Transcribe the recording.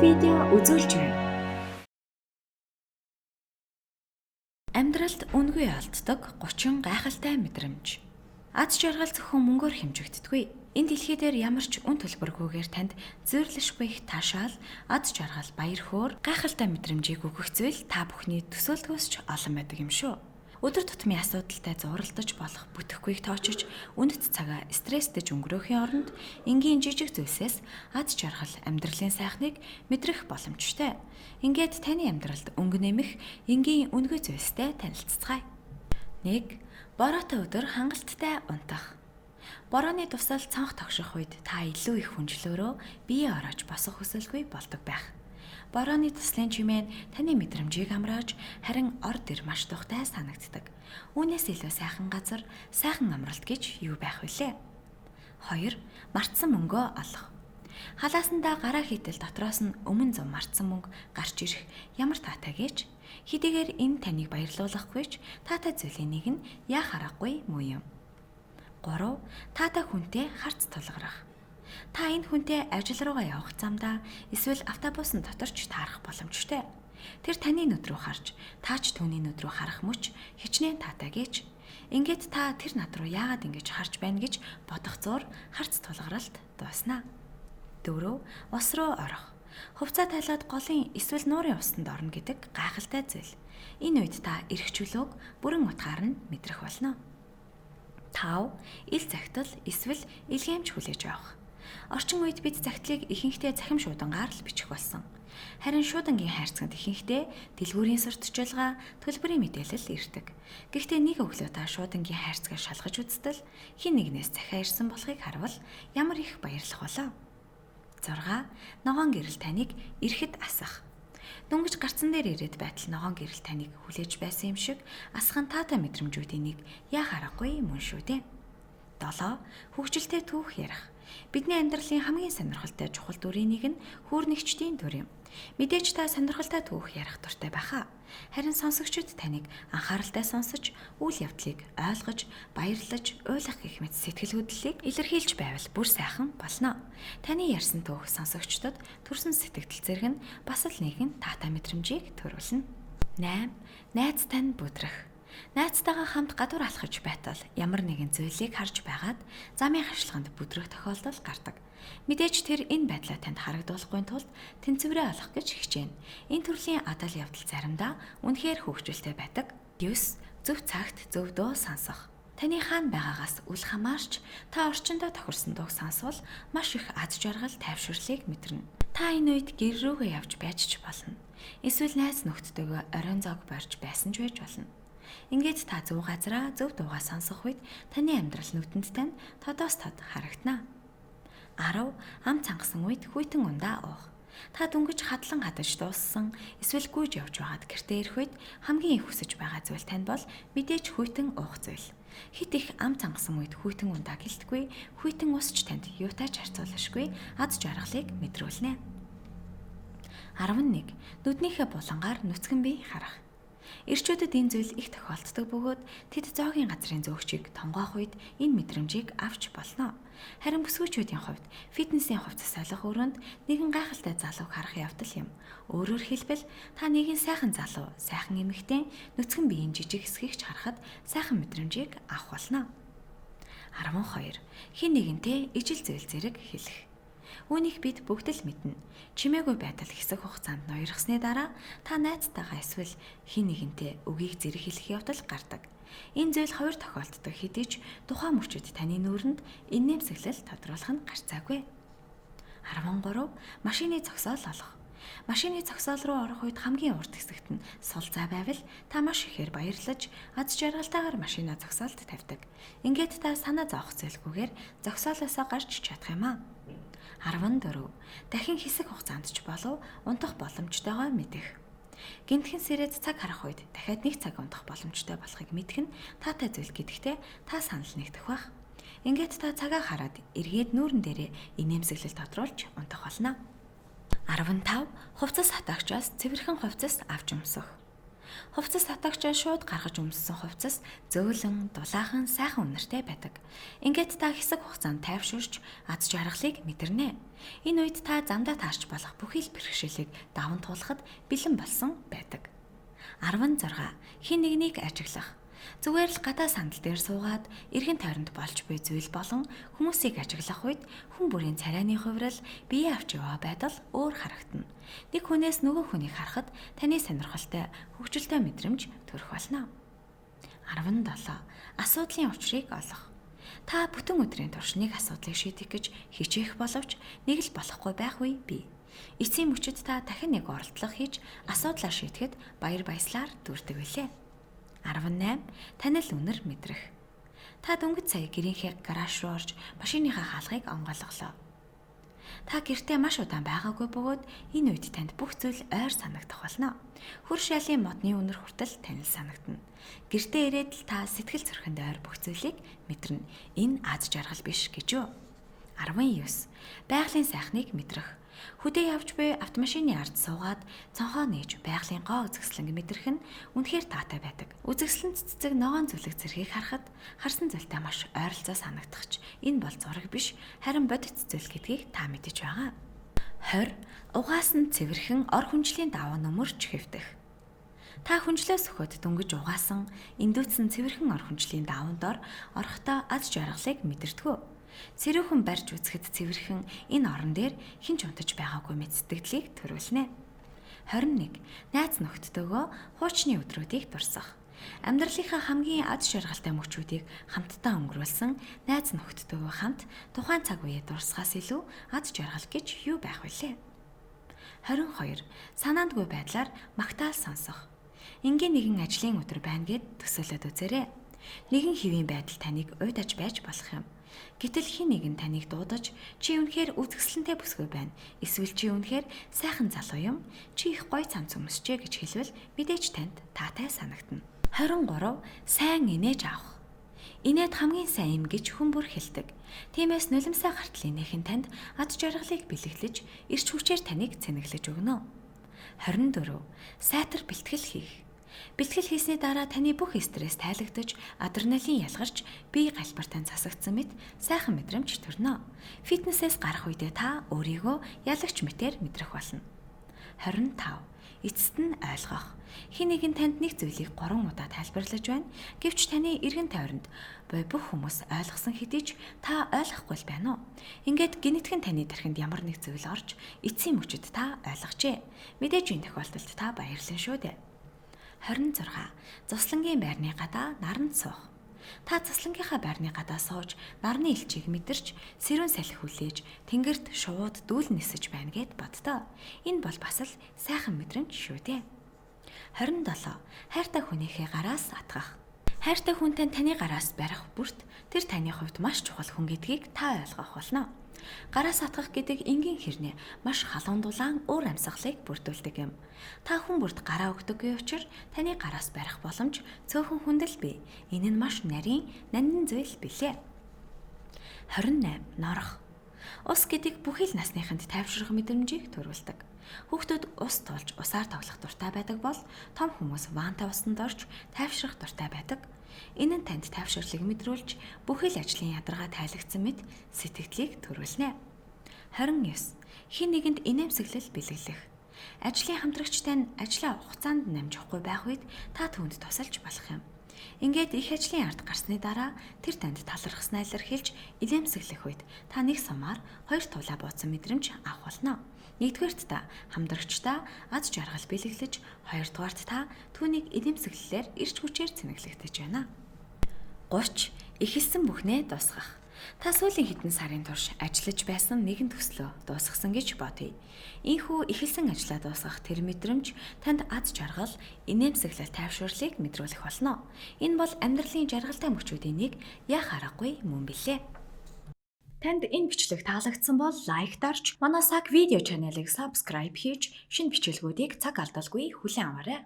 видео үзүүлж байна. Амьдралд үнгүй алддаг 30 гайхалтай мэдрэмж. Аз жаргал зөвхөн мөнгөөр хэмжигддэггүй. Энэ дэлхий дээр ямар ч үн төлбөргүйгээр танд зөөрлөшгүй их таашаал, аз жаргал, баяр хөөр, гайхалтай мэдрэмжийг өгөх зүйл та бүхний төсөөлтөөс ч олон байдаг юм шүү. Өдөр тутмын асуудалтай зуралдаж болох бүтэхгүйг тоочж, үнэт цагаа стресстэж өнгөрөөхийн оронд энгийн жижиг зүйлсээс аз жаргал, амьдралын сайхныг мэдрэх боломжтой. Ингээд таны амьдралд өнгө нэмэх энгийн үнгүй зүйлстэй танилццгаая. 1. Бороотой өдөр хангалттай унтах. Борооны тусал цонх тогших үед та илүү их хүнжлөөрөө бие ороож босох хүсэлгүй болдог байх. Борооны туслын чимээ таны мэдрэмжийг амрааж харин орд ир маш тухтай санагддаг. Үүнээс илүү сайхан газар, сайхан амралт гэж юу байх вүлээ? 2. Мартсан мөнгөө олох. Халаасандаа гараа хийтэл дотроос нь өмнө зам мартсан мөнгө гарч ирэх ямар таатай гэж хэдийгээр энэ таныг баярлуулахгүй ч таатай зүйлийн нэг нь яах аргагүй муу юм. 3. Таатай хүнтэй харц тулгарах. Та энэ хүнтэй ажил руугаа явах замдаа эсвэл автобусны доторч таарах боломжтой. Тэр таны нүд рүү харж, та ч түүний нүд рүү харах мөч хичнээн таатай гэж. Ингээд та тэр над руу яагаад ингэж харж байна гэж бодох зуур харц тулгаралт дууснаа. 4. Ус руу орох. Хувцас тайлаад голын эсвэл нуурын усанд орно гэдэг гайхалтай зүйл. Энэ үед та эрх чөлөөг бүрэн утгаар нь мэдрэх болно. 5. Ил захидал эсвэл илгээмж хүлээж авах. Орчин үед бид захидлыг ихэнхдээ цахим шуудангаар л бичих болсон. Харин шуудангийн хайрцагт ихэнхдээ дэлгүүрийн сурталчилгаа, төлбөрийн мэдээлэл ирдэг. Гэхдээ нэг өглөө та шуудангийн хайрцагаа шалгаж үзтэл хин нэгнээс захиа ирсэн болохыг харвал ямар их баярлах болоо. 6. Ногоон гэрэл таныг ирэхэд асах. Дөнгөж гарцан дээр ирээд байтал ногоон гэрэл таныг хүлээж байсан юм шиг асхан таатай мэдрэмжүүдийн нэг яах аргагүй мөн шүү дээ. 7. Хөгжилтэй түүх ярих. Бидний амьдралын хамгийн сонирхолтой чухал дүрийн нэг нь хүүрнэгчдийн дүр юм. Мэдээж та сонирхолтой түүх ярих дуртай байхаа. Харин сонсогчид таныг анхааралтай сонсож, үйл явдлыг ойлгож, баярлаж, уйлах гэх мэт сэтгэл хөдлөлийг илэрхийлж байвал бүр сайхан болно. Таны ярьсан түүх сонсогчдод төрсөн сэтгэл зэрэг нь бас л нэгэн таатай мэдрэмжийг төрүүлнэ. 8. Найз тань бүдрэх. Найзтайгаа хамт гадуур алхаж байтал ямар нэгэн зүйлийг харж байгаад замын хашлаганд бүдрэх тохиолдол гардаг. Мэдээж тэр энэ байдлаа танд харагдуулахгүй тулд тэнцвэрээ олох гэж хичээнэ. Энэ төрлийн адал явдал заримдаа үнэхээр хөвгчлөлтэй байдаг. 9. Зөв цагт зөв дуу сонсох. Таны хаана байгаагаас үл хамаарч та орчиндөө тохирсон дууг сонсвол маш их аз жаргал, тайвширлыг мэдэрнэ. Та энэ үед гэр рүүгээ явж байж ч болно. Эсвэл найз нөхдөдөө оройн зоог барьж байсан ч байж болно. Ингээд та зөв газараа зөв дуугаа сонсох үед таны амьдрал нүдэнд тань тодоос тод харагдана. 10. Ам цангасан үед хүйтэн ундаа уух. Та дөнгөж хадлан хадаж дууссан эсвэл гүйж явж байгаад гэртээ ирэх үед хамгийн их хүсэж байгаа зүйл тань бол мэдээж хүйтэн уух зүйл. Хит их ам цангасан үед хүйтэн ундаа гэлтгүй, хүйтэн усч танд юутай ч харьцуулашгүй аз жаргалыг мэдрүүлнэ. 11. Нүднийхээ булангаар нүцгэн бие харах. Ирчүүдэд энэ зүйл их тохиолддог бөгөөд тэд зоогийн газрын зөөгчийг тонгоох үед энэ мэдрэмжийг авч болно. Харин бүсгүйчүүдийн хувьд фитнесийн хувцас солих өрөөнд нэгэн гайхалтай залууг харах явдал юм. Өөрөөр хэлбэл та нэгэн сайхан залуу, сайхан эмэгтэй нүцгэн биеийн жижиг хэсгийг ч харахад сайхан мэдрэмжийг авах болно. 12. Хэн нэгэнтэй ижил зүйл зэрэг хэлэх. Үүнийг бид бүгд л мэднэ. Чимээгүй байтал хэсэг хугацаанд ноёрхсны дараа та найзтайгаа эсвэл хэн нэгэнтэй үгийг зэрэг хэлэх явдал гардаг. Энэ зүйл хоёр тохиолддог хэдий ч тухайн мөчид таны нүүрэнд инээмсэглэл тодруулах нь гарцаагүй. 13. Машины зогсоол олох. Машины зогсоол руу орох үед хамгийн урт хэсэгт нь сул зай байвал та маш ихээр баярлаж аз жаргалтайгаар машина зогсоолд тавьдаг. Ингээд та санаа зовох зүйлгүйгээр зогсоолоосоо гарч чадах юм аа. 14. Дахин хэсэг хугацаанд ч болов унтах боломжтойгоо мэдэх. Гинтхэн сэрээд цаг харах үед дахиад нэг цаг унтах боломжтой болохыг мэдэх нь таатай зүйл гэдэгтээ та санал нэгдэх байх. Ингээд та цагаа хараад эргээд нүүрэн дээрээ инээмсэглэл тодруулж унтах болно. 15. Хувцас хатаагчаас цэвэрхэн хувцас авч өмсөх. Хувцас татагч шууд гаргаж өмссөн хувцас зөөлөн, дулаахан, сайхан үнэртэй байдаг. Ингээд та хэсэг хугацаанд тайвширч аз жаргалыг мэдэрнэ. Энэ үед та замдаа таарч болох бүхий л бэрхшээлийг даван туулахад бэлэн болсон байдаг. 16. Хин нэгнийг ажиглах. Зүгээр л гадаа сандал дээр суугаад эргэн тойронд болж буй зүйл болон хүмүүсийг ажиглах үед хүн бүрийн царайны хувирал бие авч яваа байдал өөр харагдана. Нэг хүнээс нөгөө хүнийг харахад таны сонирхолтой хөгжилтэй мэдрэмж төрөх болно. 17. Асуудлын учрыг олох. Та бүтэн өдрийн турш нэг асуудлыг шийдэх гэж хичээх боловч нэг л болохгүй байх үе бий. Эцсийн мөчид та дахин нэг оролдлого хийж асуудлаа шийдэхэд баяр баясгалаар дүүрдэг билээ. 18. Танил үнэр мэдрэх. Та дөнгөж сая гэрийнхээ гараж руу орж машиныхаа хаалгыг онгойлголоо. Та гэртээ маш удаан байгаагүй бөгөөд энэ үед танд бүх зүйл ойр санагдах болно. Хөр шалын модны үнэр хүртэл танил санагдана. Гэртээ ирээд л та сэтгэл зүрхэнд ойр бүх зүйлийг мэдэрнэ. Энэ аз жаргал биш гэж юу? 19. Байгалийн сайхныг мэдрэх. Хөдөө явж буй автомашины ард суугаад цонхоо нээж байгалийн гоо үзэсгэлэн мэдрэх нь үнэхээр таатай байдаг. Үзэсгэлэн цэцэг ногоон зүлэг зэргийг харахад харсан зүйлтэй маш ойролцоо санагдахч энэ бол зураг биш харин бодит зүйл гэдгийг та мэдэж байгаа. 20. Угаас нь цэвэрхэн ор хүнжлийн даваа нөмөрч хэвдэх. Та хүнжлээс өгөхөд дөнгөж угаасан эндүүцэн цэвэрхэн ор хүнжлийн даваанд орохдоо аз жаргалыг мэдэрдэг. Цэрүүхэн барьж үзэхэд цэвэрхэн энэ орон дээр хэн ч унтаж байгаагүй мэт сэтгэлийг төрүүлнэ. 21. Найз нөхдөдөө хуучны өдрүүдийг дурсах. Амьдралынхаа хамгийн аз жаргалтай мөчүүдийг хамтдаа өнгөрүүлсэн найз нөхдөдөө хамт тухайн цаг үеэ дурсахаас илүү аз жаргал гэж юу байх вүлээ? 22. Санаандгүй байдлаар магтаал сонсох. Ингийн нэгэн ажлын өдөр байна гэд төсөөлөд үзээрэй. Нэгэн хэвийн байдал таныг уйдаж байж болох юм. Гэтэл хин нэг нь таныг дуудаж чи үнэхээр үзэсгэлэнтэй бүсгүй байна. Эсвэл чи үнэхээр сайхан залуу юм. Чи их гоё цамц өмсчээ гэж хэлвэл мэдээж танд таатай санагдана. 23. Сайн инээж авах. Инээд хамгийн сайн юм гэж хүн бүр хэлдэг. Тиймээс нулимсаа гартлын нэхэн танд ад жаргалыг бэлэглэж, эрч хүчээр таныг цэнэглэж өгнө. 24. Сайтар бэлтгэл хийх. Бэлтгэл хийсний дараа таны бүх стресс тайлагдаж, адреналин ялгарч, бие галбартаа засагдсан мэт сайхан мэдрэмж төрнө. Фитнесээс гарах үедээ та өөрийгөө ялагч мэтээр мэдрэх болно. 25. Эцэст нь ойлгох. Хин нэг нь танд нэг зүйлийг 3 удаа тайлбарлаж байна. Гэвч таны эргэн тойронд буй бүх хүмүүс ойлгосон хэдий ч та ойлгохгүй л байна уу? Ингээд гинэтхэн таны тархинд ямар нэг зүйл орж, эцсийн мөчөд та ойлгожээ. Мэдээж энэ тохиолдолд та баярлан шүү дээ. 26. Цуслангийн байрны гадаа наранд суух. Та цуслангийнхаа байрны гадаа сууж, нарны элчийг мэдэрч, сэрүүн салхи хүлээж, тэнгэрт шууд дүүл нисэж байна гэд боддоо. Энэ бол бас л сайхан мэдрэмж шүү дээ. 27. Хайртай хүнийхээ гараас атгах. Хайртай хүнтэй таны гараас барих бүрт тэр таны хувьд маш чухал хүн гэдгийг та ойлгох болно. Гараас атгах гэдэг энгийн хэрнээ маш халуун дулаан өөр амьсгалыг бүрдүүлдэг юм. Та хүн бүрт гараа өгдөггүй учраас таны гараас барих боломж цөөхөн хүндэл бий. Энэ нь маш нарийн нандин зүйл билээ. 28. Норох. Ус гэдэг бүхий л насныханд тайвшрах мэдрэмжийг төрүүлдэг. Хүүхдүүд ус тулж усаар тоглох дуртай байдаг бол том хүмүүс вантай усанд орж тайвшрах дуртай байдаг. Энэ нь танд тайвширлыг мэдрүүлж бүхий л ажлын ядаргаа тайлагдсан мэт сэтгэлийг төрүүлнэ. 29. Хин нэгэнд инээмсэглэл бэлэглэх. Ажлын хамтрагчтай нь ажлаа хугацаанд намжихгүй байх үед та түүнд тусалж болох юм. Ингээд их ажлын ард гарсны дараа тэр танд талархснаа илэрхийлж илэмсэглэх үед та нэг сумаар 2 тулаа бууцсан мэдрэмж авах болно. Нэгдүгээрт та хамдрагчдаа аз жаргал бэлэглэж, хоёрдугаарт та түүнийг илэмсэглэлээр эрч хүчээр цэнэглэгдэж байна. 30. Эхэлсэн бүхнээ дуусгах. Та сүүлийн хэдэн сарын турш ажиллаж байсан нэгэн төслөө дуусгасан гэж бодъё. Ийхүү эхэлсэн ажлаа дуусгах тэр мэдрэмж танд аз жаргал, инээмсэглэл тайвшруулыг мэдрүүлэх болно. Энэ бол амьдралын жаргалтай мөчүүдийн нэг яах аргагүй мөн билээ. Танд энэ бичлэг таалагдсан бол лайк дарж, манай саг видео чаналыг subscribe хийж, шинэ бичлэгүүдийг цаг алдалгүй хүлээн аваарай.